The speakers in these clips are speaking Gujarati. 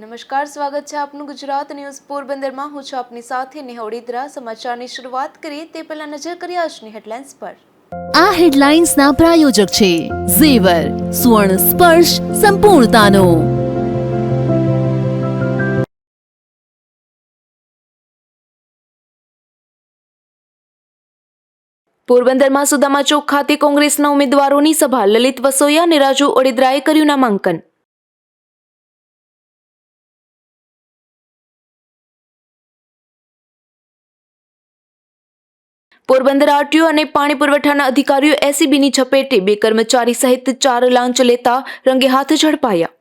નમસ્કાર, સ્વાગત છે આપનું ગુજરાત ન્યૂઝ પોરબંદરમાં। હું છું આપની સાથે નેહા ઓડિદ્રા। સમાચારની શરૂઆત કરીએ તે પહેલા નજર કરીએ આજની હેડલાઇન્સ પર। આ હેડલાઇન્સના પ્રાયોજક છે ઝેવર, સુવર્ણ સ્પર્શ સંપૂર્ણતાનો। પોરબંદરમાં સુદામા ચોક ખાતે કોંગ્રેસના ઉમેદવારોની સભા। લલિત વસોયા અને રાજુ ઓડિદ્રાએ કર્યું નામાંકન। પોરબંદર આરટીઓ અને પાણી પુરવઠાના અધિકારીઓ એસીબીની ઝપેટે। 2 કર્મચારી સહિત 4 લાંચ લેતા રંગે હાથ ઝડપાયા।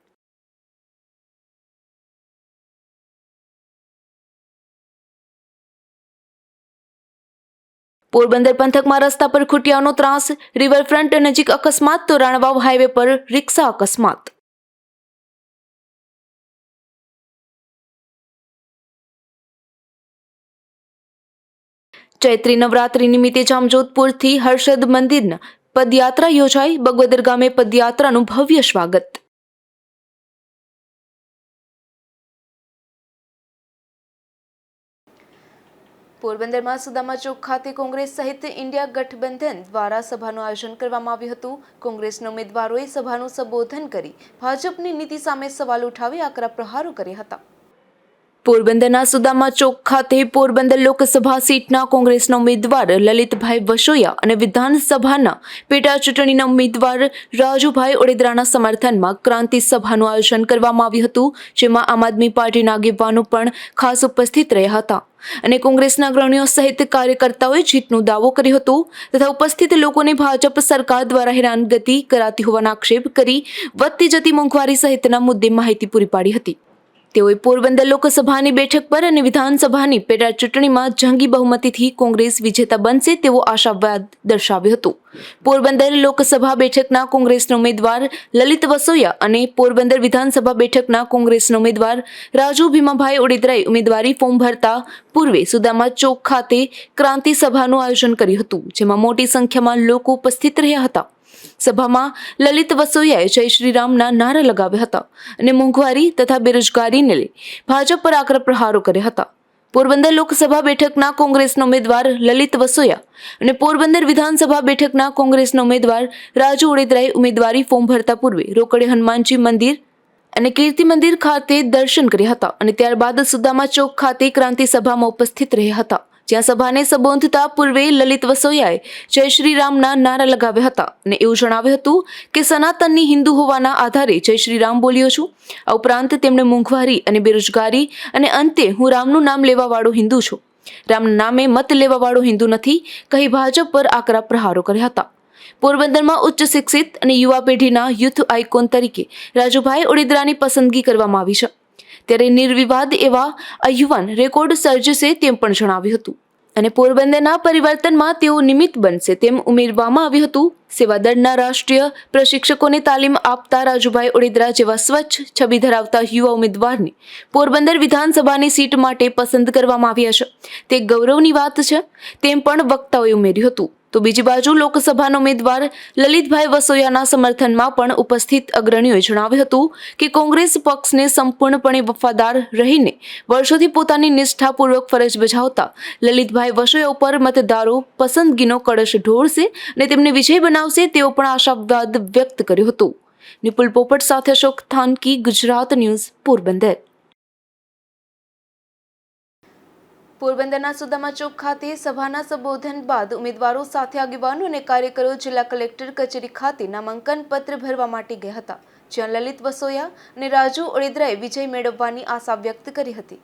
પોરબંદર પંથકમાં રસ્તા પર ખૂટિયાનો ત્રાસ। રિવરફ્રન્ટ નજીક અકસ્માત તો રાણવાવ હાઈવે પર રિક્ષા અકસ્માત। ચૈત્રી નવરાત્રી નિમિત્તે જામજોધપુરથી હર્ષદ મંદિરના પદયાત્રા યોજાઈ। બગવદર ગામે પદયાત્રાનું ભવ્ય સ્વાગત। પોરબંદરમાં સુદામા ચોક ખાતે કોંગ્રેસ સહિત ઇન્ડિયા ગઠબંધન દ્વારા સભાનું આયોજન કરવામાં આવ્યું હતું। કોંગ્રેસના ઉમેદવારોએ સભાનું સંબોધન કરી ભાજપની નીતિ સામે સવાલ ઉઠાવી આકરા પ્રહારો કર્યા હતા। પોરબંદરના સુદામા ચોક ખાતે પોરબંદર લોકસભા સીટના કોંગ્રેસના ઉમેદવાર લલિતભાઈ વસોયા અને વિધાનસભાના પેટા ચૂંટણીના ઉમેદવાર રાજુભાઈ ઓડિદ્રાના સમર્થનમાં ક્રાંતિ સભાનું આયોજન કરવામાં આવ્યું હતું, જેમાં આમ આદમી પાર્ટીના આગેવાનો પણ ખાસ ઉપસ્થિત રહ્યા હતા અને કોંગ્રેસના અગ્રણીઓ સહિત કાર્યકર્તાઓએ જીતનો દાવો કર્યો હતો તથા ઉપસ્થિત લોકોને ભાજપ સરકાર દ્વારા હેરાનગતિ કરાતી હોવાના આક્ષેપ કરી વધતી જતી મોંઘવારી સહિતના મુદ્દે માહિતી પૂરી પાડી હતી। તેઓએ પોરબંદર લોકસભાની બેઠક પર અને વિધાનસભાની પેટા ચૂંટણીમાં જંગી બહુમતીથી કોંગ્રેસ વિજેતા બનશે તેવો આશાવાદ દર્શાવ્યો હતો। પોરબંદર લોકસભા બેઠકના કોંગ્રેસના ઉમેદવાર લલિત વસોયા અને પોરબંદર વિધાનસભા બેઠકના કોંગ્રેસના ઉમેદવાર રાજુ ભીમાભાઈ ઓડિદ્રાએ ઉમેદવારી ફોર્મ ભરતા પૂર્વે સુદામા ચોક ખાતે ક્રાંતિ સભાનું આયોજન કર્યું હતું, જેમાં મોટી સંખ્યામાં લોકો ઉપસ્થિત રહ્યા હતા। સભામાં લલિત વસોયાએ જય શ્રી રામના નારા લગાવ્યા હતા અને મોંઘવારી તથા બેરોજગારીને લઈ ભાજપ પર આકરા પ્રહારો કર્યા હતા। પોરબંદર લોકસભા બેઠકના કોંગ્રેસના ઉમેદવાર લલિત વસોયા અને પોરબંદર વિધાનસભા બેઠકના કોંગ્રેસના ઉમેદવાર રાજુ ઓડિદ્રાએ ઉમેદવારી ફોર્મ ભરતા પૂર્વે રોકડે હનુમાનજી મંદિર અને કીર્તિ મંદિર ખાતે દર્શન કર્યા હતા અને ત્યારબાદ સુદામા ચોક ખાતે ક્રાંતિ સભામાં ઉપસ્થિત રહ્યા હતા, જ્યાં સભાને સંબોધતા પૂર્વે લલિત વસોયાએ જય શ્રી રામના નારા લગાવ્યા હતા અને એવું જણાવ્યું હતું કે સનાતનની હિન્દુ હોવાના આધારે જય શ્રી રામ બોલ્યો છું। આ ઉપરાંત તેમણે મોંઘવારી અને બેરોજગારી અને અંતે હું રામનું નામ લેવાવાળો હિન્દુ છું, રામના નામે મત લેવાવાળો હિન્દુ નથી કહી ભાજપ પર આકરા પ્રહારો કર્યા હતા। પોરબંદરમાં ઉચ્ચ શિક્ષિત અને યુવા પેઢીના યુથ આઇકોન તરીકે રાજુભાઈ ઓડિદ્રાની પસંદગી કરવામાં આવી છે, ત્યારે નિર્વિવાદ એવા આ યુવાન રેકોર્ડ સર્જશે તેમ પણ જણાવ્યું હતું અને પોરબંદરના પરિવર્તનમાં તેઓ નિમિત્ત બનશે તેમ ઉમેરવામાં આવ્યું હતું। સેવાદળના રાષ્ટ્રીય પ્રશિક્ષકોને તાલીમ આપતા રાજુભાઈ ઓડિદ્રા જેવા સ્વચ્છ છબી ધરાવતા યુવા ઉમેદવારને પોરબંદર વિધાનસભાની સીટ માટે પસંદ કરવામાં આવ્યા છે, તે ગૌરવની વાત છે તેમ પણ વક્તાઓએ ઉમેર્યું હતું। તો બીજી બાજુ લોકસભાના ઉમેદવાર લલિતભાઈ વસોયાના સમર્થનમાં પણ ઉપસ્થિત અગ્રણીઓએ જણાવ્યું હતું કે કોંગ્રેસ પક્ષને સંપૂર્ણપણે વફાદાર રહીને વર્ષોથી પોતાની નિષ્ઠાપૂર્વક ફરજ બજાવતા લલિતભાઈ વસોયા ઉપર મતદારો પસંદગીનો કળશ ઢોળશે અને તેમને વિજય બનાવશે તેવો પણ આશાવાદ વ્યક્ત કર્યો હતો। નિપુલ પોપટ સાથે અશોક થાનકી, ગુજરાત ન્યૂઝ, પોરબંદર। પોરબંદરના સુદામા ચોક ખાતે સભાના સંબોધન બાદ ઉમેદવારો સાથે આગેવાનો અને કાર્યકરો જિલ્લા કલેક્ટર કચેરી ખાતે નામાંકન પત્ર ભરવા માટે ગયા હતા, જ્યાં લલિત વસોયા અને રાજુ ઓડિદ્રાએ વિજય મેળવવાની આશા વ્યક્ત કરી હતી।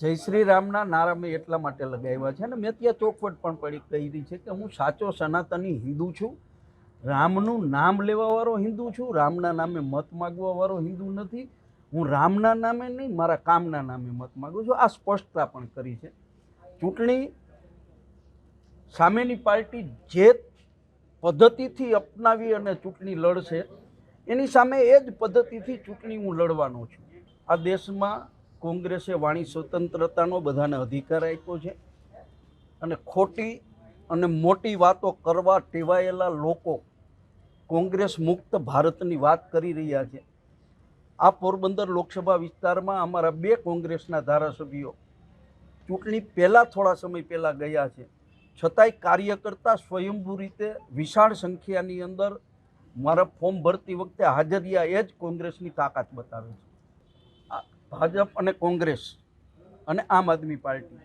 જય શ્રી રામના નારા મેં એટલા માટે લગાવ્યા છે અને મેં ત્યાં ચોખવટ પણ કરી છે કે હું સાચો સનાતની હિન્દુ છું, રામનું નામ લેવાવાળો હિન્દુ છું, રામના નામે મત માગવાવાળો હિન્દુ નથી। હું રામના નામે નહીં, મારા કામના નામે મત માગું છું। આ સ્પષ્ટતા પણ કરી છે। ચૂંટણી સામેની પાર્ટી જે પદ્ધતિથી અપનાવી અને ચૂંટણી લડશે એની સામે એ જ પદ્ધતિથી ચૂંટણી હું લડવાનો છું. આ દેશમાં કોંગ્રેસે વાણી સ્વતંત્રતાનો બધાને અધિકાર આપ્યો છે અને ખોટી અને મોટી વાતો કરવા ટેવાયેલા લોકો કોંગ્રેસ મુક્ત ભારતની વાત કરી રહ્યા છે. આ પોરબંદર લોકસભા વિસ્તારમાં અમારા 2 કોંગ્રેસના ધારાસભ્યો ચૂંટણી પહેલાં થોડા સમય પહેલાં ગયા છે, છતાંય કાર્યકર્તા સ્વયંભૂ રીતે વિશાળ સંખ્યાની અંદર મારા ફોર્મ ભરતી વખતે હાજર રહ્યા. એ જ કોંગ્રેસની તાકાત બતાવે છે. ભાજપ અને કોંગ્રેસ અને આમ આદમી પાર્ટી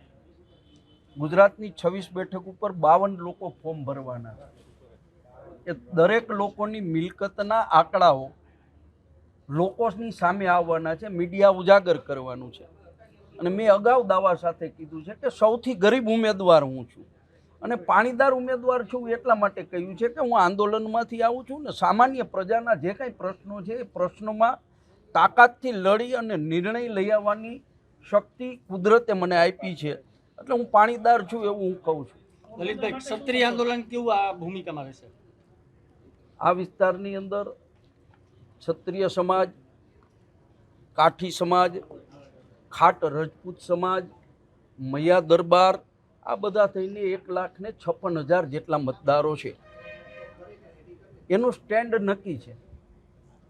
ગુજરાતની 26 બેઠક ઉપર 52 લોકો ફોર્મ ભરવાના છે. એ દરેક લોકોની મિલકતના આંકડાઓ લોકોની સામે આવવાના છે, મીડિયા ઉજાગર કરવાનું છે. અને મેં અગાઉ દાવા સાથે કીધું છે કે સૌથી ગરીબ ઉમેદવાર હું છું અને પાણીદાર ઉમેદવાર છું. એટલા માટે કહ્યું છે કે હું આંદોલનમાંથી આવું છું ને સામાન્ય પ્રજાના જે કાંઈ પ્રશ્નો છે એ પ્રશ્નોમાં તાકાતથી લડી અને નિર્ણય લઈ આવવાની શક્તિ કુદરતે મને આપી છે. એટલે હું પાણીદાર છું એવું હું કહું છું. લલિતભાઈ, ક્ષત્રિય આંદોલન કેવું આ ભૂમિકામાં રહેશે? આ વિસ્તારની અંદર ક્ષત્રિય સમાજ, કાઠી સમાજ, ખાટ રજપૂત સમાજ, મૈયા દરબાર, આ બધા થઈને 1,56,000 જેટલા મતદારો છે. એનું સ્ટેન્ડ નક્કી છે.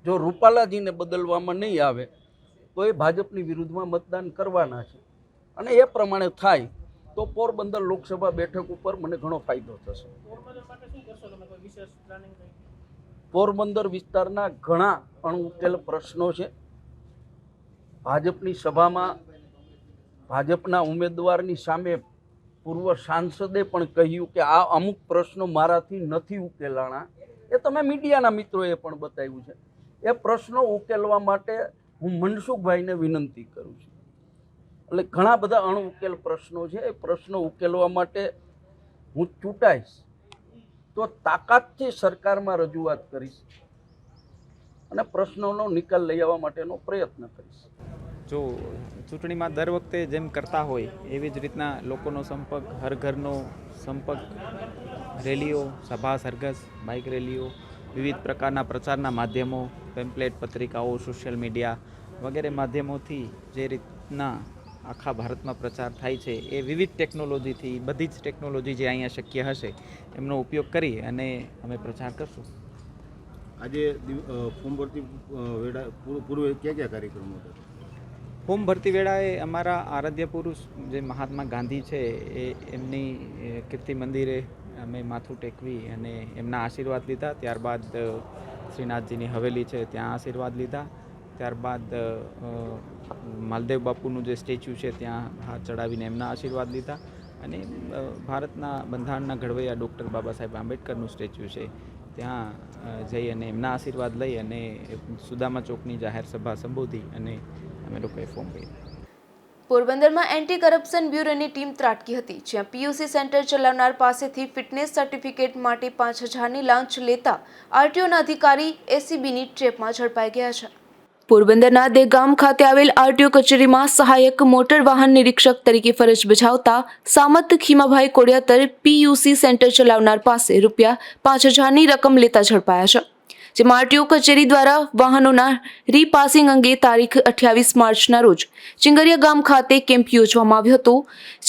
જો રૂપાલાજીને બદલવામાં નહીં આવે તો એ ભાજપની વિરુદ્ધમાં મતદાન કરવાના છે અને એ પ્રમાણે થાય તો પોરબંદર લોકસભા બેઠક ઉપર મને ઘણો ફાયદો થશે. પોરબંદર વિસ્તારના ઘણા અણઉકેલ પ્રશ્નો છે. ભાજપની સભામાં ભાજપના ઉમેદવારની સામે પૂર્વ સાંસદે પણ કહ્યું કે આ અમુક પ્રશ્નો મારાથી નથી ઉકેલાણા. એ તમે મીડિયાના મિત્રોએ પણ બતાવ્યું છે. એ પ્રશ્નો ઉકેલવા માટે હું મનસુખભાઈને વિનંતી કરું છું. એટલે ઘણા બધા અણઉકેલ પ્રશ્નો છે. એ પ્રશ્નો ઉકેલવા માટે હું ચૂંટાઈશ તો તાકાતથી સરકારમાં રજૂઆત કરીશ અને પ્રશ્નોનો નિકાલ લઈ આવવા માટેનો પ્રયત્ન કરીશ. જો ચૂંટણીમાં દર વખતે જેમ કરતા હોય એવી જ રીતના લોકોનો સંપર્ક, હર ઘરનો સંપર્ક, રેલીઓ, સભા સરઘસ, બાઇક રેલીઓ, વિવિધ પ્રકારના પ્રચારના માધ્યમો, પેમ્પલેટ, પત્રિકાઓ, સોશિયલ મીડિયા વગેરે માધ્યમોથી જે રીતના આખા ભારતમાં પ્રચાર થાય છે એ વિવિધ ટેકનોલોજીથી, બધી જ ટેકનોલોજી જે અહીંયા શક્ય હશે એમનો ઉપયોગ કરી અને અમે પ્રચાર કરશું. આજે ફોર્મ ભરતી વેળા પૂર્વે કયા કાર્યક્રમો હતા? ફોર્મ ભરતી વેળાએ અમારા આરાધ્ય પુરુષ જે મહાત્મા ગાંધી છે એ એમની કીર્તિ મંદિરે અમે માથું ટેકવી અને એમના આશીર્વાદ લીધા. ત્યારબાદ શ્રીનાથજીની હવેલી છે ત્યાં આશીર્વાદ લીધા. ત્યારબાદ માલદેવ બાપુનું જે સ્ટેચ્યુ છે ત્યાં હાથ ચડાવીને એમના આશીર્વાદ લીધા અને ભારતના બંધારણના ઘડવૈયા ડૉક્ટર બાબા સાહેબ આંબેડકરનું સ્ટેચ્યુ છે ત્યાં જઈ અને એમના આશીર્વાદ લઈ અને સુદામા ચોકની જાહેર સભા સંબોધી અને અમે લોકોએ ફોર્મ ભર્યું. પોરબંદરમાં એન્ટી કરપ્શન બ્યુરોની ટીમ ત્રાટકી હતી, જ્યાં પીયુસી સેન્ટર ચલાવનાર પાસેથી ફિટનેસ સર્ટિફિકેટ માટે 5,000ની લાંચ લેતા આરટીઓના અધિકારી એસીબીની ટ્રેપમાં ઝડપાઈ ગયા છે. પોરબંદરના દેગામ ખાતે આવેલ આરટીઓ કચેરીમાં સહાયક મોટર વાહન નિરીક્ષક તરીકે ફરજ બજાવતા સામત ખીમાભાઈ કોડિયાતર પીયુસી સેન્ટર ચલાવનાર પાસે ₹5,000ની રકમ લેતા ઝડપાયા છે. જેમાં આરટીઓ કચેરી દ્વારા વાહનોના રીપાસિંગ અંગે તારીખ 28 માર્ચના રોજ ચિંગરિયા ગામ ખાતે કેમ્પ યોજવામાં આવ્યો હતો,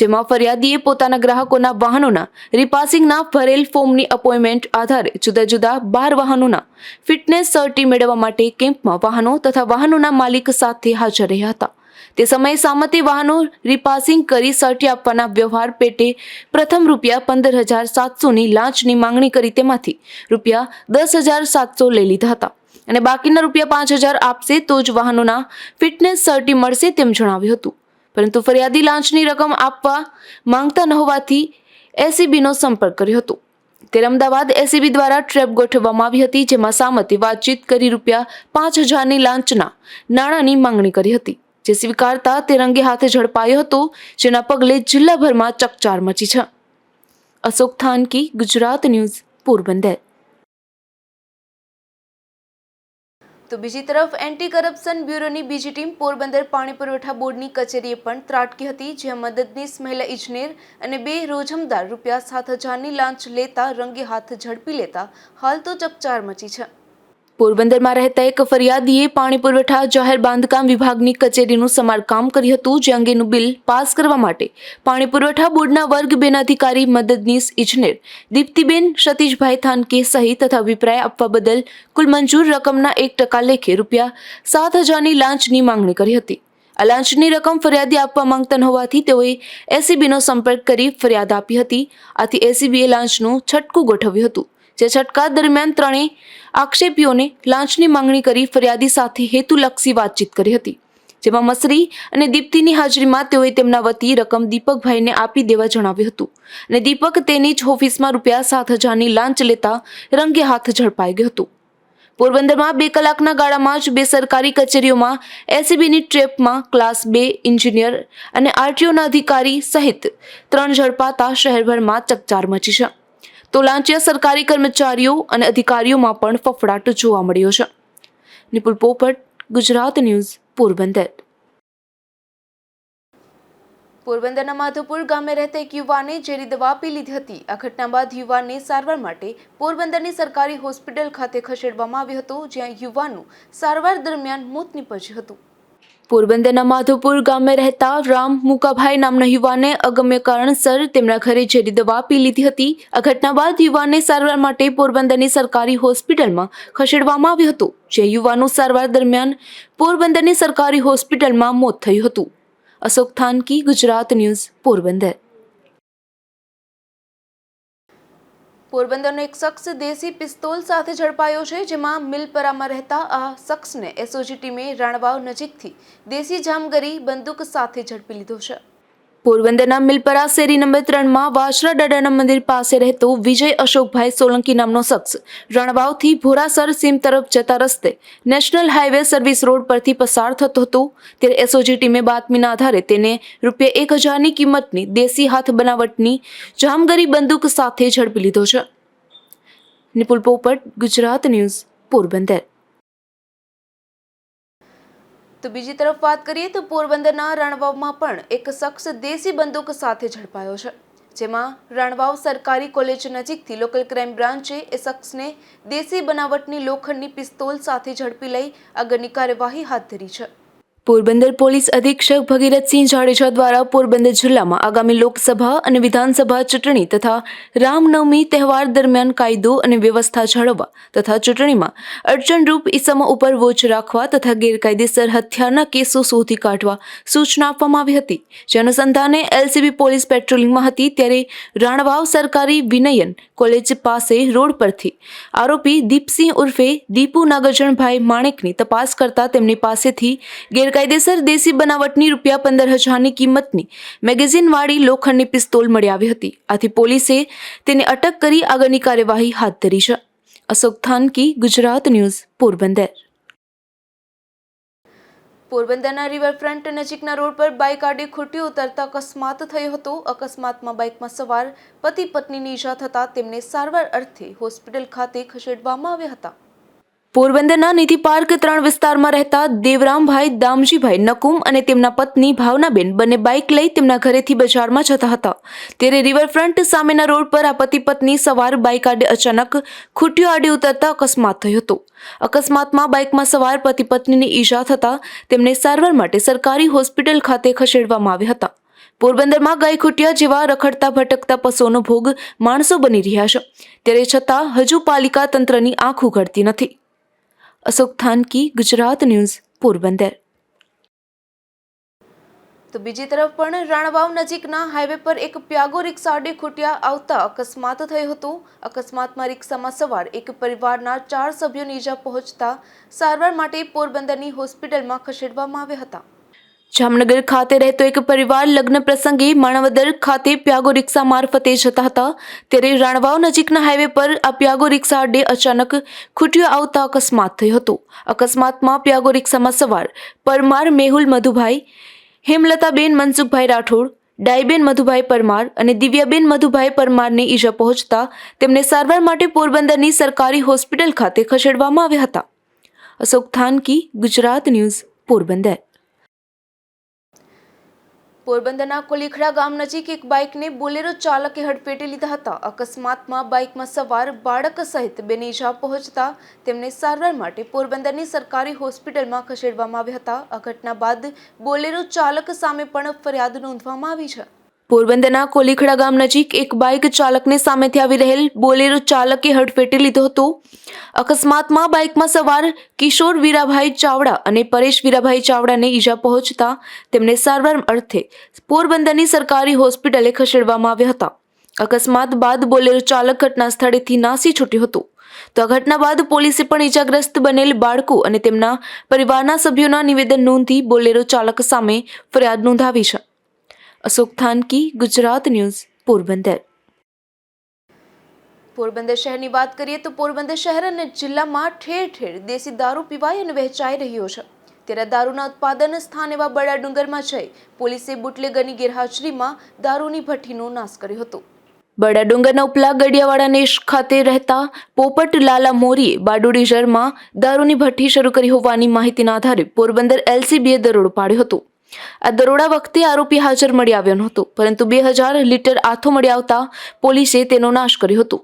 જેમાં ફરિયાદીએ પોતાના ગ્રાહકોના વાહનોના રીપાસિંગના ભરેલ ફોર્મની અપોઇન્ટમેન્ટ આધારે જુદા જુદા 12 વાહનોના ફિટનેસ સર્ટી મેળવવા માટે કેમ્પમાં વાહનો તથા વાહનોના માલિક સાથે હાજર રહ્યા હતા. તે સમયે સામતે વાહનો રીપાસિંગ કરી સર્ટી આપવાના વ્યવહાર પેટે પ્રથમ ₹15,700ની લાંચની માંગણી કરી તેમાંથી ₹10,700 લઈ લીધા હતા અને બાકીના ₹5,000 આપશે તો જ વાહનોના ફિટનેસ સર્ટી મળશે તેમ જણાવ્યું હતું. પરંતુ ફરિયાદી લાંચની રકમ આપવા માંગતા ન હોવાથી એસીબીનો સંપર્ક કર્યો હતો. ત્યારે અમદાવાદ એસીબી દ્વારા ટ્રેપ ગોઠવવામાં આવી હતી, જેમાં સામતે વાતચીત કરી ₹5,000ની લાંચના નાણાંની માંગણી કરી હતી, જે સ્વીકારતા તે રંગે હાથે ઝડપાયો હતો, જેના પગલે જિલ્લાભરમાં ચકચાર મચી છે. અશોક થાનકી, ગુજરાત ન્યૂઝ, પોરબંદર. તો બીજી તરફ એન્ટી કરપ્શન બ્યુરોની બીજી ટીમ પોરબંદર પાણી પુરવઠા બોર્ડની કચેરીએ પણ ત્રાટકી હતી, જ્યાં મદદનીશ મહિલા ઇજનેર અને 2 રોજમદાર રૂપિયા 7,000ની લાંચ લેતા રંગે હાથ ઝડપી લેતા હાલ તો ચકચાર મચી છે. પોરબંદરમાં રહેતા એક ફરિયાદીએ પાણી પુરવઠા જાહેર બાંધકામ વિભાગની કચેરીનું સમારકામ કર્યું હતું, જે અંગેનું બિલ પાસ કરવા માટે પાણી પુરવઠા બોર્ડના વર્ગ 2ના અધિકારી મદદનીશ ઇજનેર દીપ્તિબેન સતીશભાઈ થાનકે સહી તથા અભિપ્રાય આપવા બદલ કુલ મંજૂર રકમના 1% લેખે રૂપિયા 7,000ની લાંચની માંગણી કરી હતી. આ લાંચની રકમ ફરિયાદી આપવા માંગતા ન હોવાથી તેઓએ એસીબીનો સંપર્ક કરી ફરિયાદ આપી હતી. આથી એસીબીએ લાંચનું છટકું ગોઠવ્યું હતું, જે છટકા દરમિયાન ત્રણેય આક્ષેપીઓને લાંચની માંગણી કરી ફરિયાદી સાથે હેતુલક્ષી વાતચીત કરી હતી, જેમાં મસરી અને દીપ્તિની હાજરીમાં તેઓએ તેમના વતી રકમ દીપકભાઈને આપી દેવા જણાવ્યું હતું અને દીપક તેની જ ઓફિસમાં રૂપિયા 7,000ની લાંચ લેતા રંગે હાથ ઝડપાઈ ગયું હતું. પોરબંદરમાં 2 કલાકના ગાળામાં જ 2 સરકારી કચેરીઓમાં એસીબીની ટ્રેપમાં ક્લાસ 2 એન્જિનિયર અને આરટીઓના અધિકારી સહિત 3 ઝડપાતા શહેરભરમાં ચકચાર મચી છે. તો લાંચિયા સરકારી કર્મચારીઓ અને અધિકારીઓમાં પણ ફફડાટ જોવા મળ્યો છે. નિપુલ પોપટ, ગુજરાત ન્યૂઝ, પોરબંદર. પોરબંદરના માધોપુર ગામે રહેતા એક યુવાને ઝેરી દવા પી લીધી હતી. આ ઘટના બાદ યુવાનને સારવાર માટે પોરબંદરની સરકારી હોસ્પિટલ ખાતે ખસેડવામાં આવ્યો હતો, જ્યાં યુવાનનું સારવાર દરમિયાન મોત નીપજ્યું હતું. પોરબંદરના માધોપુર ગામે રહેતા રામ મુકાભાઈ નામના યુવાને અગમ્ય કારણસર તેમના ઘરે ઝેરી દવા પી લીધી હતી. આ ઘટના બાદ યુવાનને સારવાર માટે પોરબંદરની સરકારી હોસ્પિટલમાં ખસેડવામાં આવ્યો હતો, જે યુવાનનું સારવાર દરમિયાન પોરબંદરની સરકારી હોસ્પિટલમાં મોત થયું હતું. અશોક થાનકી, ગુજરાત ન્યૂઝ, પોરબંદર. પોરબંદરનો એક શખ્સ દેશી પિસ્તોલ સાથે ઝડપાયો છે, જેમાં મિલપરામાં રહેતા આ શખ્સને એસઓજી ટીમે રાણવાવ નજીકથી દેશી જામગરી બંદૂક સાથે ઝડપી લીધો છે. પોરબંદરના મિલપરા શેરી નંબર 3માં વાછરા દાદાના મંદિર પાસે રહેતો વિજય અશોકભાઈ સોલંકી નામનો શખ્સ રણવાવથી ભોરાસર સીમ તરફ જતા રસ્તે નેશનલ હાઈવે સર્વિસ રોડ પરથી પસાર થતો હતો, ત્યારે એસઓજી ટીમે બાતમીના આધારે તેને રૂપિયા 1,000ની કિંમતની દેશી હાથ બનાવટની જામગરી બંદૂક સાથે ઝડપી લીધો છે. નિપુલ પોપટ, ગુજરાત ન્યૂઝ, પોરબંદર. તો બીજી તરફ વાત કરીએ તો પોરબંદરના રણવાવમાં પણ એક શખ્સ દેશી બંદૂક સાથે ઝડપાયો છે, જેમાં રણવાવ સરકારી કોલેજ નજીકથી લોકલ ક્રાઇમ બ્રાન્ચે એ શખ્સને દેશી બનાવટની લોખંડની પિસ્તોલ સાથે ઝડપી લઈ આગળની કાર્યવાહી હાથ ધરી છે. પોરબંદર પોલીસ અધિક્ષક ભગીરથસિંહ જાડેજા દ્વારા પોરબંદર જિલ્લામાં આગામી લોકસભા અને વિધાનસભા ચૂંટણી તથા રામનવમી તહેવાર દરમિયાન કાયદો અને વ્યવસ્થા જાળવવા તથા ચૂંટણીમાં અડચણરૂપ ઇસમો ઉપર વોચ રાખવા તથા ગેરકાયદેસર હથિયારના કેસો શોધી કાઢવા સૂચના આપવામાં આવી હતી. જે અનુસંધાને એલસીબી પોલીસ પેટ્રોલિંગમાં હતી, ત્યારે રાણવાવ સરકારી વિનયન કોલેજ પાસે રોડ પરથી આરોપી દીપસિંહ ઉર્ફે દીપુ નાગરજણભાઈ માણેકની તપાસ કરતા તેમની પાસેથી ગેરકાયદેસર દેશી બનાવટની રૂપિયા 15,000ની કિંમતની મેગેઝીનવાળી લોખંડની પિસ્તોલ મળી આવી હતી. આથી પોલીસે તેને અટક કરી આગળની કાર્યવાહી હાથ ધરી છે. અશોક થાનકી, ગુજરાત ન્યૂઝ, પોરબંદર. પોરબંદરના રિવરફ્રન્ટ નજીકના રોડ પર બાઇક આડે ખૂટી ઉતરતા અકસ્માત થયો હતો. અકસ્માતમાં બાઇકમાં સવાર પતિ પત્નીની ઈજા થતા તેમને સારવાર અર્થે હોસ્પિટલ ખાતે ખસેડવામાં આવ્યા હતા. પોરબંદરના નિધિ પાર્ક 3 વિસ્તારમાં રહેતા દેવરામભાઈ દામજીભાઈ નકુમ અને તેમના પત્ની ભાવનાબેન બંને બાઇક લઈ તેમના ઘરેથી બજારમાં જતા હતા, ત્યારે રિવરફ્રન્ટ સામેના રોડ પર આ પતિ પત્ની સવાર બાઇક આડે અચાનક ખૂટીઓ આડે ઉતરતા અકસ્માત થયો હતો. અકસ્માતમાં બાઇકમાં સવાર પતિ પત્નીની ઈજા થતા તેમને સારવાર માટે સરકારી હોસ્પિટલ ખાતે ખસેડવામાં આવ્યા હતા. પોરબંદરમાં ગાય ખૂટિયા જેવા રખડતા ભટકતા પશુઓનો ભોગ માણસો બની રહ્યા છે, ત્યારે છતાં હજુ પાલિકા તંત્રની આંખ ઉઘડતી નથી. અશોક થાનકી, ગુજરાત ન્યૂઝ, પોરબંદર. તો બીજી તરફ પણ રાણવાવ નજીકના હાઈવે પર એક પ્યાગો રિક્ષા આડે ખૂટ્યા આવતા અકસ્માત થયો હતો. અકસ્માતમાં રિક્ષામાં સવાર એક પરિવારના 4 સભ્યોને ઈજા પહોંચતા સારવાર માટે પોરબંદરની હોસ્પિટલમાં ખસેડવામાં આવ્યા હતા. જામનગર ખાતે રહેતો એક પરિવાર લગ્ન પ્રસંગે માણાવદર ખાતે પ્યાગો રિક્ષા મારફતે જતા હતા, ત્યારે રાણવાવ નજીકના હાઈવે પર આ પ્યાગો રિક્ષા આડે અચાનક ખૂટ્યો આવતા અકસ્માત થયો હતો. અકસ્માતમાં પ્યાગો રિક્ષામાં સવાર પરમાર મેહુલ મધુભાઈ, હેમલતાબેન મનસુખભાઈ રાઠોડ, ડાઈબેન મધુભાઈ પરમાર અને દિવ્યાબેન મધુભાઈ પરમારને ઈજા પહોંચતા તેમને સારવાર માટે પોરબંદરની સરકારી હોસ્પિટલ ખાતે ખસેડવામાં આવ્યા હતા. અશોક થાનકી, ગુજરાત ન્યૂઝ, પોરબંદર. પોરબંદરના કોલીખડા ગામ નજીક એક બાઇકને બોલેરો ચાલકે હડફેટે લીધા હતા. અકસ્માતમાં બાઇકમાં સવાર બાળક સહિત બેને ઇજા પહોંચતા તેમને સારવાર માટે પોરબંદરની સરકારી હોસ્પિટલમાં ખસેડવામાં આવ્યા હતા. આ ઘટના બાદ બોલેરો ચાલક સામે પણ ફરિયાદ નોંધવામાં આવી છે. પોરબંદરના કોલીખડા ગામ નજીક એક બાઇક ચાલકને સામેથી આવી રહેલ બોલેરો ચાલકે હડફેટે લીધો હતો. અકસ્માતમાં બાઇકમાં સવાર કિશોર વીરાભાઈ ચાવડા અને પરેશ વીરાભાઈ ચાવડાને ઈજા પહોંચતા તેમને સારવાર અર્થે પોરબંદરની સરકારી હોસ્પિટલે ખસેડવામાં આવ્યા હતા. અકસ્માત બાદ બોલેરો ચાલક ઘટના સ્થળેથી નાસી છૂટ્યો હતો. તો આ ઘટના બાદ પોલીસે પણ ઈજાગ્રસ્ત બનેલ બાળકો અને તેમના પરિવારના સભ્યોના નિવેદન નોંધી બોલેરો ચાલક સામે ફરિયાદ નોંધાવી છે. અશોક થાનકી, ગુજરાત ન્યૂઝ, પોરબંદર. પોરબંદર શહેરની વાત કરીએ તો પોરબંદર શહેર અને જિલ્લામાં ઠેર ઠેર દેશી દારૂ પીવાય અને વહેંચાઈ રહ્યો છે. ત્યારે દારૂના ઉત્પાદન સ્થાન એવા બડા ડુંગરમાં જઈ પોલીસે બુટલેગરની ગેરહાજરીમાં દારૂની ભઠ્ઠીનો નાશ કર્યો હતો. બડા ડુંગરના ઉપલા ગડિયાવાડા નેશ ખાતે રહેતા પોપટ લાલા મોરીએ બારડોલીમાં દારૂની ભઠ્ઠી શરૂ કરી હોવાની માહિતીના આધારે પોરબંદર LCBએ દરોડો પાડ્યો હતો. આ દરોડા વખતે આરોપી હાજર મળી આવ્યો નહોતો, પરંતુ 2000 લીટર આથો મળી આવતા પોલીસે તેનો નાશ કર્યો હતો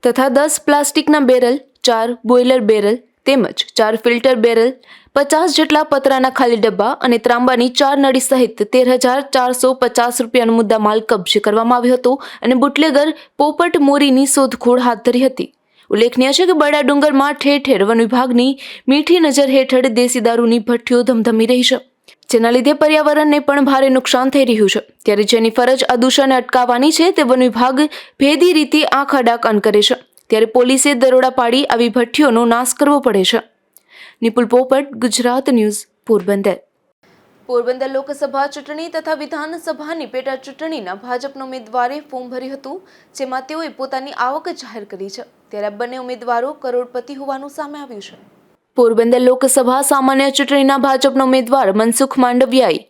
તથા 10 પ્લાસ્ટિકના બેરલ, 4 બોઇલર બેરલ તેમજ 4 ફિલ્ટર બેરલ, 50 જેટલા પતરાના ખાલી ડબ્બા અને ત્રાંબાની 4 નળી સહિત 13,450 રૂપિયાનો મુદ્દામાલ કબજે કરવામાં આવ્યો હતો અને બુટલેગર પોપટ મોરીની શોધખોળ હાથ ધરી હતી. ઉલ્લેખનીય છે કે બડા ડુંગરમાં ઠેર ઠેર વન વિભાગની મીઠી નજર હેઠળ દેશી દારૂની ભઠ્ઠીઓ ધમધમી રહી છે, જેના લીધે પર્યાવરણને પણ ભારે નુકસાન થઈ રહ્યું છે. ત્યારે જેની ફરજ આ દૂષણને અટકાવવાની છે તે વન વિભાગ ભેદી રીતે આંખ આડાકાન કરે છે. ત્યારે પોલીસે દરોડા પાડી આવી ભઠ્ઠીઓનો નાશ કરવો પડે છે. નિપુલ પોપટ, ગુજરાત ન્યૂઝ, પોરબંદર. પોરબંદર લોકસભા ચૂંટણી તથા વિધાનસભાની પેટા ચૂંટણીના ભાજપના ઉમેદવારે ફોર્મ ભર્યું હતું, જેમાં તેઓએ પોતાની આવક જાહેર કરી છે. ત્યારે બંને ઉમેદવારો કરોડપતિ હોવાનું સામે આવ્યું છે. પોરબંદર લોકસભા સામાન્ય ચૂંટણીના ભાજપના ઉમેદવાર મનસુખ માંડવિયાએ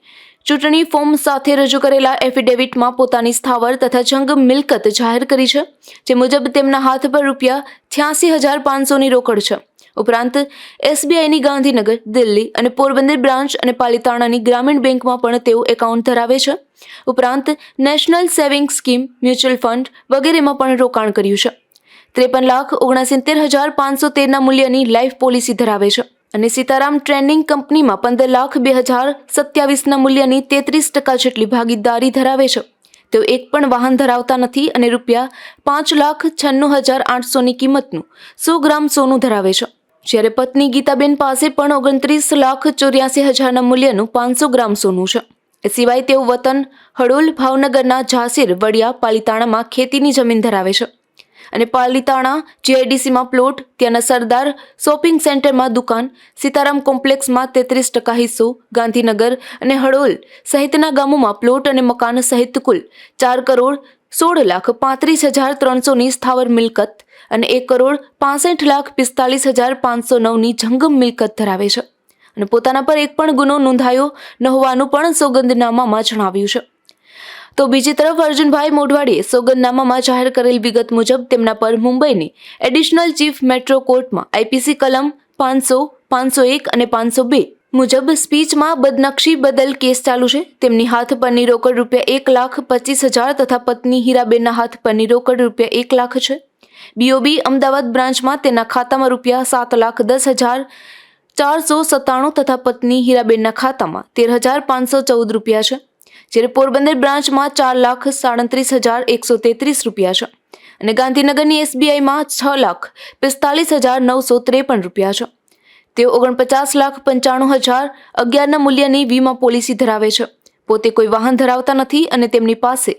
ચૂંટણી ફોર્મ સાથે રજૂ કરેલા એફિડેવિટમાં પોતાની સ્થાવર તથા જંગમ મિલકત જાહેર કરી છે. જે મુજબ તેમના હાથ પર ₹86,500ની રોકડ છે. ઉપરાંત SBIની ગાંધીનગર, દિલ્હી અને પોરબંદર બ્રાન્ચ અને પાલિતાણાની ગ્રામીણ બેંકમાં પણ તેઓ એકાઉન્ટ ધરાવે છે. ઉપરાંત national saving scheme, mutual fund વગેરેમાં પણ રોકાણ કર્યું છે. 53,69,513ના મૂલ્યની લાઈફ પોલિસી ધરાવે છે અને સીતારામ ટ્રેડિંગ કંપનીમાં 15,02,027ના મૂલ્યની 33% જેટલી ભાગીદારી ધરાવે છે. તેઓ એક પણ વાહન ધરાવતા નથી અને ₹5,96,800ની કિંમતનું 100 ગ્રામ સોનું ધરાવે છે. જ્યારે પત્ની ગીતાબેન પાસે પણ 29,84,000ના મૂલ્યનું 500 ગ્રામ સોનું છે. એ સિવાય તેઓ વતન હડોલ, ભાવનગરના ઝાસીર, વડિયા, પાલિતાણામાં ખેતીની જમીન ધરાવે છે અને પાલિતાણા GIDCમાં પ્લોટ, ત્યાંના સરદાર શોપિંગ સેન્ટરમાં દુકાન, સીતારામ કોમ્પ્લેક્સમાં 33% હિસ્સો, ગાંધીનગર અને હડોલ સહિતના ગામોમાં પ્લોટ અને મકાન સહિત કુલ 4,16,35,300ની સ્થાવર મિલકત અને 1,65,45,509ની જંગમ મિલકત ધરાવે છે અને પોતાના પર એક પણ ગુનો નોંધાયો ન હોવાનું પણ સોગંદનામામાં જણાવ્યું છે. તો બીજી તરફ અર્જુનભાઈ મોઢવાડીએ સોગંદનામામાં જાહેર કરેલ વિગત મુજબ તેમના પર મુંબઈની એડિશનલ ચીફ મેટ્રો કોર્ટમાં IPC કલમ 500, 501 અને 502 મુજબ સ્પીચમાં બદનક્ષી બદલ કેસ ચાલુ છે. તેમની હાથ પરની રોકડ ₹1,25,000 તથા પત્ની હીરાબેનના હાથ પરની રોકડ ₹1,00,000 છે. BOB અમદાવાદ બ્રાન્ચમાં તેના ખાતામાં ₹7,10,497 તથા પત્ની હીરાબેનના ખાતામાં ₹13,514 છે. જ્યારે પોરબંદર બ્રાન્ચમાં ₹4,37,133 છે અને ગાંધીનગરની SBIમાં ₹6,45,953 છે. તેઓ 49,95,011ના મૂલ્યની વીમા પોલિસી ધરાવે છે. પોતે કોઈ વાહન ધરાવતા નથી અને તેમની પાસે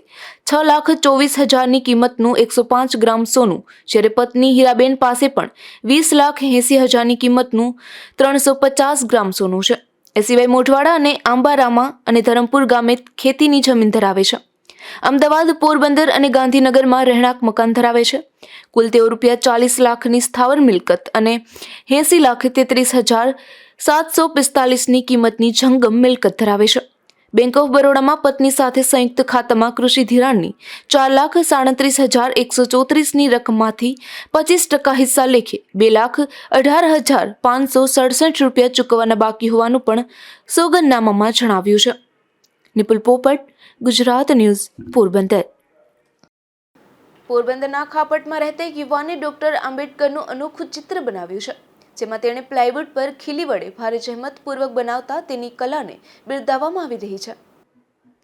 6,24,000ની કિંમતનું 105 ગ્રામ સોનું, જ્યારે પત્ની હીરાબેન પાસે પણ 20,80,000ની કિંમતનું 350 ગ્રામ સોનું છે. એ સિવાય મોઢવાડા અને આંબારામા અને ધરમપુર ગામે ખેતીની જમીન ધરાવે છે. અમદાવાદ, પોરબંદર અને ગાંધીનગરમાં રહેણાંક મકાન ધરાવે છે. કુલ તેઓ ₹40 લાખની સ્થાવર મિલકત અને 80,33,745ની કિંમતની જંગમ મિલકત ધરાવે છે. બેંક ઓફ બરોડામાં પત્ની સાથે સંયુક્ત ખાતામાં કૃષિ ધિરાણની 4,37,134ની રકમમાંથી 25% હિસ્સા લેખે 2,18,567 રૂપિયા ચૂકવવાના બાકી હોવાનું પણ સોગંદનામામાં જણાવ્યું છે. નિપુલ પોપટ, ગુજરાત ન્યૂઝ, પોરબંદર. પોરબંદરના ખાપટમાં રહેતા એક યુવાને ડોક્ટર આંબેડકરનું અનોખું ચિત્ર બનાવ્યું છે, જેમાં તેણે પ્લાયવુડ પર ખીલી વડે ભારે જહેમતપૂર્વક બનાવતા તેની કલાને બિરદાવવામાં આવી રહી છે.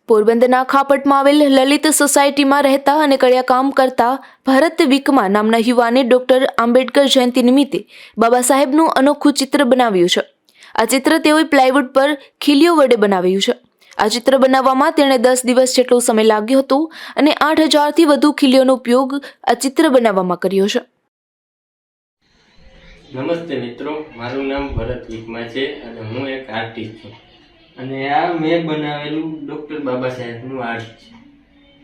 પોરબંદરના ખાપટમાં આવેલ લલિત સોસાયટીમાં રહેતા અને કડિયા કામ કરતા ભરત વિકમા નામના યુવાને ડોક્ટર આંબેડકર જયંતિ નિમિત્તે બાબા સાહેબનું અનોખું ચિત્ર બનાવ્યું છે. આ ચિત્ર તેઓએ પ્લાયવુડ પર ખીલીઓ વડે બનાવ્યું છે. આ ચિત્ર બનાવવામાં તેણે 10 દિવસ જેટલો સમય લાગ્યો હતો અને 8,000થી વધુ ખીલીઓનો ઉપયોગ આ ચિત્ર બનાવવામાં કર્યો છે. નમસ્તે મિત્રો, મારું નામ ભરત વિકમા છે અને હું એક આર્ટિસ્ટ છું. અને આ મેં બનાવેલું ડૉક્ટર બાબા સાહેબનું આર્ટ છે.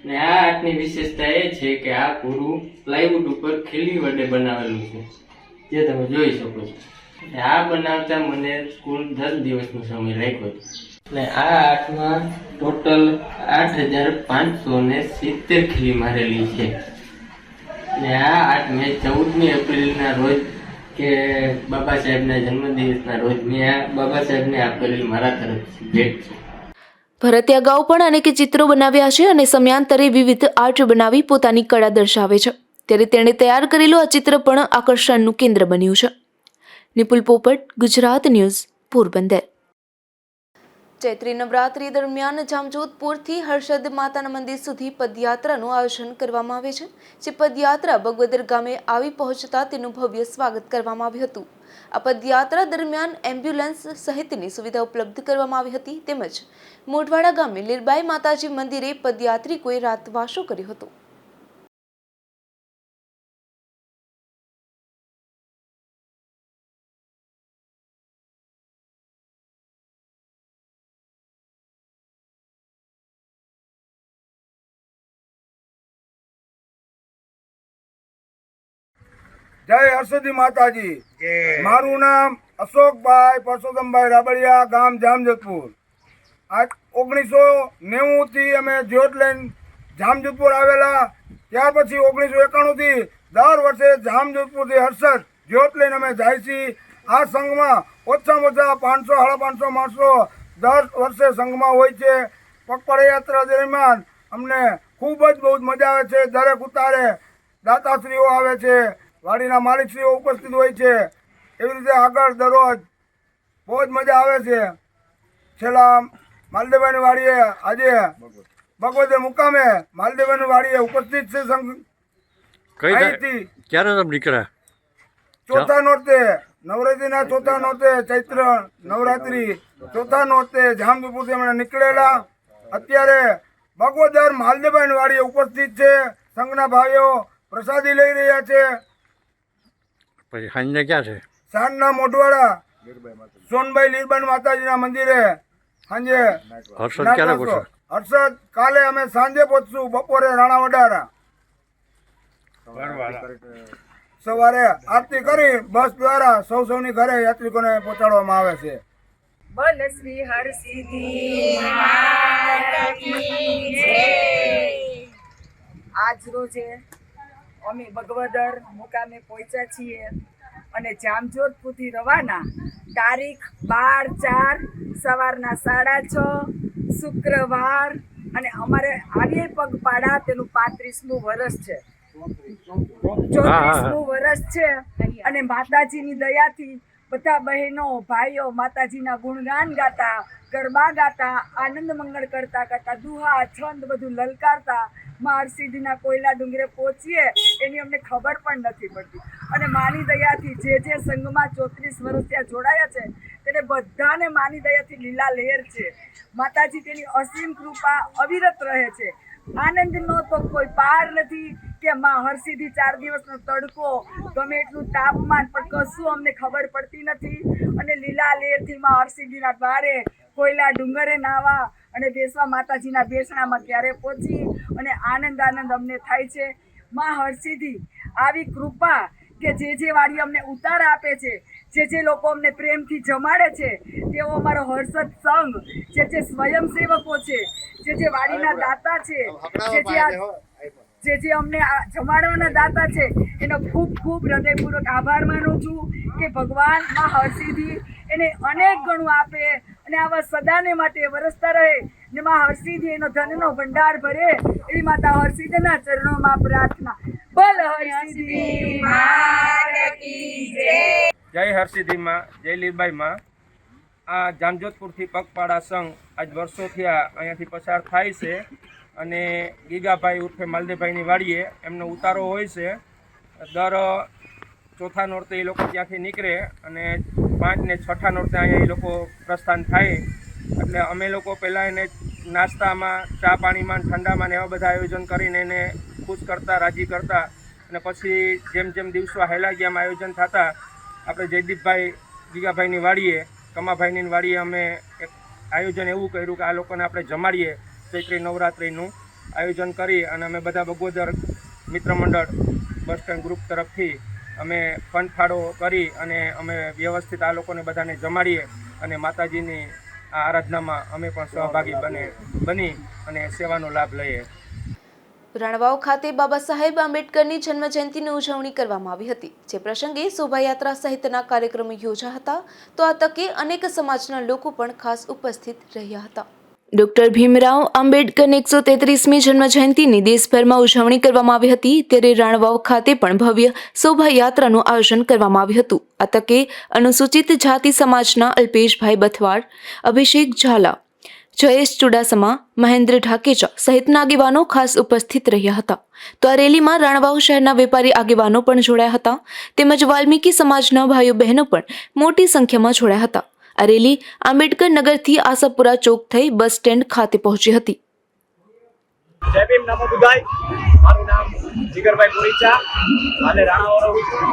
અને આ આર્ટની વિશેષતા એ છે કે આ પૂરું પ્લાયવુડ ઉપર ખીલી વડે બનાવેલું છે, જે તમે જોઈ શકો છો. આ બનાવતા મને કુલ 10 દિવસનો સમય લાગ્યો હતો. અને આ આર્ટમાં ટોટલ 8,570 ખીલી મારેલી છે. અને આ આર્ટ મેં 14મી એપ્રિલના રોજ કે બાબા સાહેબના જન્મદિવસના રોજ મેં આ બાબા સાહેબને આપેલી મારા તરફથી ભેટ છે. ભરતે અગાઉ પણ અનેક ચિત્રો બનાવ્યા છે અને સમયાંતરે વિવિધ આર્ટ બનાવી પોતાની કળા દર્શાવે છે. ત્યારે તેણે તૈયાર કરેલું આ ચિત્ર પણ આકર્ષણનું કેન્દ્ર બન્યું છે. નિપુલ પોપટ, ગુજરાત ન્યૂઝ, પોરબંદર. ચૈત્રી નવરાત્રી દરમિયાન જામજોધપુરથી હર્ષદ માતાના મંદિર સુધી પદયાત્રાનું આયોજન કરવામાં આવે છે. જે પદયાત્રા બગવદર ગામે આવી પહોંચતા તેનું ભવ્ય સ્વાગત કરવામાં આવ્યું હતું. આ પદયાત્રા દરમિયાન એમ્બ્યુલન્સ સહિતની સુવિધા ઉપલબ્ધ કરવામાં આવી હતી. તેમજ મોઢવાડા ગામે લીરબાઈ માતાજી મંદિરે પદયાત્રિકોએ રાતવાસો કર્યો હતો. જય હર્ષદી માતાજી. મારું નામ અશોકભાઈ પરસોત્તમભાઈ રાબડિયા, ગામ જામજોધપુર. આ 1990થી અમે જ્યોત લઈને જામજોધપુર આવેલા. ત્યાર પછી 1991થી દર વર્ષે જામજોધપુરથી હર્ષદ જ્યોત લઈને અમે જાય છીએ. આ સંઘમાં ઓછામાં ઓછા 500-550 માણસો દર વર્ષે સંઘમાં હોય છે. પગપાળા યાત્રા દરમિયાન અમને ખૂબ જ બહુ મજા આવે છે. દરેક ઉતારે દાતાશ્રીઓ આવે છે, વાડીના માલિકશ્રીઓ ઉપસ્થિત હોય છે. એવી રીતે આગળ દરરોજ બહુ જ મજા આવે છે. છેલ્લા માલદેવભાઈની વાડીએ આજે બગવદર મુકામે માલદેવભાઈની વાડીએ ઉપસ્થિત છે સંઘ. અહીંથી ક્યારે તમે નીકળ્યા? ચોથા નોરતે, નવરાત્રિના ચોથા નોરતે, ચૈત્ર નવરાત્રિ ચોથા નોરતે જામજોધપુરથી અમે નીકળેલા. અત્યારે બગવદર માલદેવભાઈની વાડીએ ઉપસ્થિત છે. સંઘના ભાઈઓ પ્રસાદી લઈ રહ્યા છે. પછી સાંજે ક્યાં છે? સાંજના મોઢવાડા સોનભાઈ લીરબાઈ માતાજીના મંદિરે સાંજે. હર્ષદ ક્યારે પહોંચો? હર્ષદ કાલે અમે સાંજે પહોંચશું, બપોરે રાણાવડારા. સવારે આરતી કરી બસ દ્વારા સૌની ઘરે યાત્રિકોને પહોંચાડવામાં આવે છે. બોલ શ્રી હરસિદ્ધિ માતા કી જય. આજ રોજે અમે બગવદર મુકામે પહોંચ્યા છીએ અને જામજોધપુરથી રવાના. તારીખ 12/4 સવારના 6:30 શુક્રવાર. અને અમારે આવીએ પગપાળા તેનું 35મું વર્ષ છે, 34મું વર્ષ છે. અને માતાજીની દયાથી બધા બહેનો ભાઈઓ માતાજીના ગુણગાન ગાતા, ગરબા ગાતા, આનંદ મંગળ કરતા દુહા છંદ બધું લલકારતા માં હરસિદ્ધિના કોયલા ડુંગરે પહોંચીએ એની અમને ખબર પણ નથી પડતી. અને માની દયાથી જે સંઘમાં 34 વર્ષ ત્યાં જોડાયા છે તેને બધાને માની દયાથી લીલા લહેર છે. માતાજી તેની અસીમ કૃપા અવિરત રહે છે. આનંદનો તો કોઈ પાર નથી કે માં હરસિદ્ધિ 4 દિવસનો તડકો, ગમે એટલું તાપમાન, પણ કશું અમને ખબર પડતી નથી. અને લીલા લહેરથી માં હરસિદ્ધિના દ્વારે કોયલા ડુંગરે નાવા અને બેસવા માતાજીના બેસણામાં ક્યારે પહોંચી અને આનંદ અમને થાય છે. માં હરસિદ્ધિ આવી કૃપા કે જે વાડી અમને ઉતાર આપે છે, જે લોકો અમને પ્રેમથી જમાડે છે, તેઓ અમારો હર્ષદ સંઘ, જે સ્વયંસેવકો છે, જે વાડીના દાતા છે, જે અમને જમાડવાના દાતા છે, એનો ખૂબ ખૂબ હૃદયપૂર્વક આભાર માનું છું કે ભગવાન માં હરસિદ્ધિ એને અનેક ગણું આપે અને આવા સદાને માટે વરસતા રહે ને માં હરસિદ્ધિ એનો ધનનો ભંડાર ભરે એવી માતા હરસિદ્ધિના ચરણોમાં પ્રાર્થના. બોલ હરસિદ્ધિ માત કી જય. જય હરસિદ્ધિમાં, જય લીરબાઈમાં. આ જામજોધપુરથી પગપાળા સંઘ આજ વર્ષોથી અહીંયાથી પસાર થાય છે અને ગીગાભાઈ ઉર્ફે માલદેભાઈની વાડીએ એમનો ઉતારો હોય છે. દર ચોથા નોરતે એ લોકો ત્યાંથી નીકળે અને 5 ને 6ઠા નોરતે અહીંયા એ લોકો પ્રસ્થાન થાય. એટલે અમે લોકો પહેલાં એને નાસ્તામાં, ચા પાણીમાં, ઠંડામાં ને એવા બધા આયોજન કરીને એને ખુશ કરતા, રાજી કરતા અને પછી જેમ જેમ દિવસો હાલ્યા ગયા એમ આયોજન થતા આપણે જયદીપભાઈ ગીગાભાઈની વાડીએ, કમાભાઈની વાડીએ અમે એક આયોજન એવું કર્યું કે આ લોકોને આપણે જમાડીએ. ચૈત્રી નવરાત્રિનું આયોજન કરી અને અમે બધા બગોદર મિત્ર મંડળ બસ સ્ટેન્ડ ગ્રુપ તરફથી અમે ફંડ ફાળો કરી અને અમે વ્યવસ્થિત આ લોકોને બધાને જમાડીએ અને માતાજીની આ આરાધનામાં અમે પણ સહભાગી બની અને સેવાનો લાભ લઈએ. રાણાવાવ ખાતે બાબા સાહેબ આંબેડકરની જન્મજયંતિની ઉજવણી કરવામાં આવી હતી, જે પ્રસંગે શોભાયાત્રા સહિતના કાર્યક્રમો યોજાયા હતા. તો આ તકે અનેક સમાજના લોકો પણ ખાસ ઉપસ્થિત રહ્યા હતા. ડોક્ટર ભીમરાવ આંબેડકરની 133મી જન્મજયંતિની દેશભરમાં ઉજવણી કરવામાં આવી હતી, ત્યારે રાણાવાવ ખાતે પણ ભવ્ય શોભાયાત્રાનું આયોજન કરવામાં આવ્યું હતું. આ તકે અનુસૂચિત જાતિ સમાજના અલ્પેશભાઈ બથવાડ, અભિષેક ઝાલા, જયેશ ચુડાસમા, મહેન્દ્ર ઢાકેચા સહિતના આગેવાનો ખાસ ઉપસ્થિત રહ્યા હતા. તો આ રેલીમાં રાણાવાવ શહેરના વેપારી આગેવાનો પણ જોડાયા હતા, તેમજ વાલ્મીકી સમાજના ભાઈઓ બહેનો પણ મોટી સંખ્યામાં જોડાયા હતા. આ રેલી આંબેડકર નગરથી આશાપુરા ચોક થઈ બસ સ્ટેન્ડ ખાતે પહોંચી હતી. જય ભીમ, નમો બુદ્ધાય. મારું નામ જીગરભાઈ પુરીચા અને રાણાવાવ રહું છું.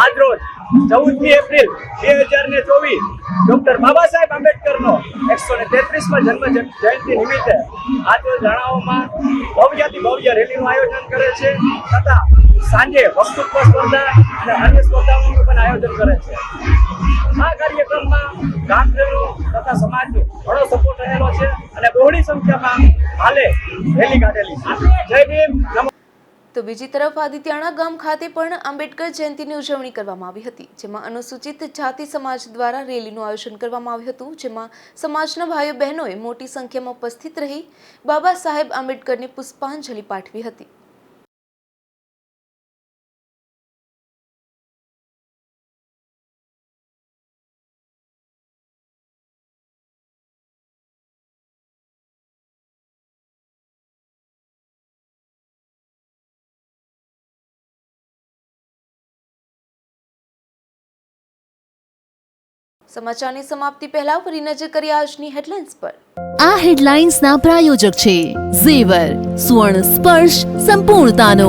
આજ રોજ 14 એપ્રિલ 2024 ડોક્ટર બાબા સાહેબ આંબેડકરનો 133મા જન્મ જયંતિ નિમિત્તે આજ રોજ રાણાવાવમાં ભવ્યાતિ ભવ્ય રેલીનું આયોજન કરે છે તથા સાંજે વક્તૃત્વ સ્પર્ધા અને અન્ય સ્પર્ધાઓનું પણ આયોજન કરે છે. આ કાર્યક્રમમાં ગામજનો તથા સમાજનો ઘણો સપોર્ટ રહેલો છે અને બહોળી સંખ્યામાં હાલે રેલી કાઢેલી છે. જય ભીમ. તો બીજી તરફ આદિત્યાણા ગામ ખાતે પણ આંબેડકર જયંતિની ઉજવણી કરવામાં આવી હતી, જેમાં અનુસૂચિત જાતિ સમાજ દ્વારા રેલીનું આયોજન કરવામાં આવ્યું હતું, જેમાં સમાજના ભાઈઓ બહેનોએ મોટી સંખ્યામાં ઉપસ્થિત રહી બાબા સાહેબ આંબેડકરને પુષ્પાંજલિ પાઠવી હતી. સમાચારની સમાપ્તિ પહેલા ફરી નજર કરીએ આજની હેડલાઇન્સ પર. આ હેડલાઇન્સના પ્રાયોજક છે ઝેવર, સુવર્ણ સ્પર્શ સંપૂર્ણતાનો.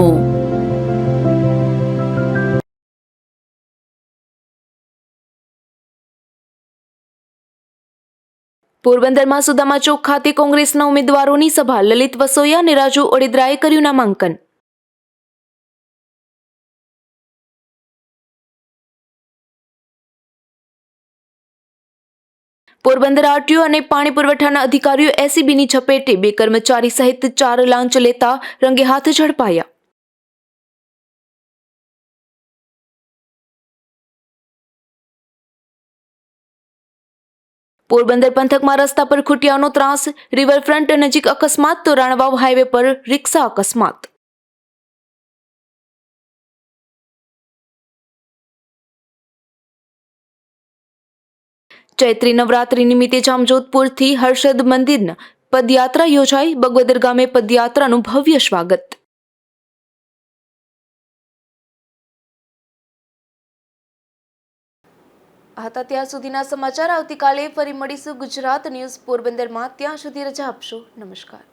પોરબંદરમાં સુદામા ચોક ખાતે કોંગ્રેસના ઉમેદવારોની સભા. લલિત વસોયા અને રાજુ ઓડેદરાએ કર્યું નામાંકન. પોરબંદર આરટીઓ અને પાણી પુરવઠાના અધિકારીઓ એસીબીની ઝપેટે. 2 કર્મચારી સહિત 4 લાંચ લેતા રંગે હાથ ઝડપાયા. પોરબંદર પંથકમાં રસ્તા પર ખૂટિયાનો ત્રાસ. રિવરફ્રન્ટ નજીક અકસ્માત તો રાણાવાવ હાઈવે પર રિક્ષા અકસ્માત. ચૈત્રી નવરાત્રી નિમિત્તે જામજોધપુરથી હર્ષદ મંદિરના પદયાત્રા યોજાઈ. બગવદર ગામે પદયાત્રાનું ભવ્ય સ્વાગત. હતા ત્યાં સુધીના સમાચાર. આવતીકાલે ફરી મળીશું ગુજરાત ન્યૂઝ પોરબંદરમાં. ત્યાં સુધી રજા આપશો. નમસ્કાર.